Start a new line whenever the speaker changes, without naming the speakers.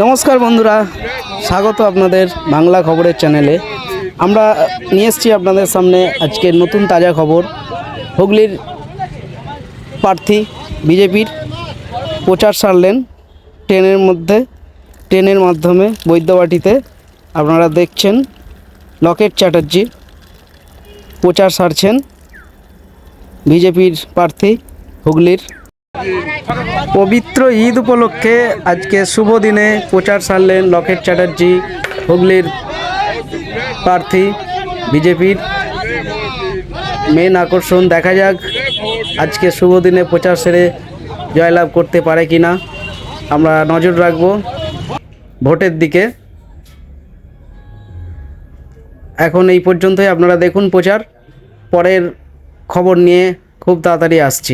নমস্কার বন্ধুরা, স্বাগত আপনাদের বাংলা খবরের চ্যানেলে। আমরা নিয়ে এসেছি আপনাদের সামনে আজকের নতুন তাজা খবর। হুগলির প্রার্থী বিজেপির প্রচার সারলেন ট্রেনের মাধ্যমে বৈদ্যবাটিতে। আপনারা দেখছেন লকেট চ্যাটার্জি প্রচার সারছেন বিজেপির প্রার্থী হুগলির। পবিত্র ঈদ উপলক্ষে আজকে শুভ দিনে প্রচার সারলেন লকেট চ্যাটার্জি, হুগলির প্রার্থী বিজেপির। মেন আকর্ষণ, দেখা যাক আজকে শুভ দিনে প্রচার সেরে জয়লাভ করতে পারে কিনা। আমরা নজর রাখব ভোটের দিকে। এখন এই পর্যন্তই, আপনারা দেখুন প্রচার। পরের খবর নিয়ে খুব তাড়াতাড়ি আসছি।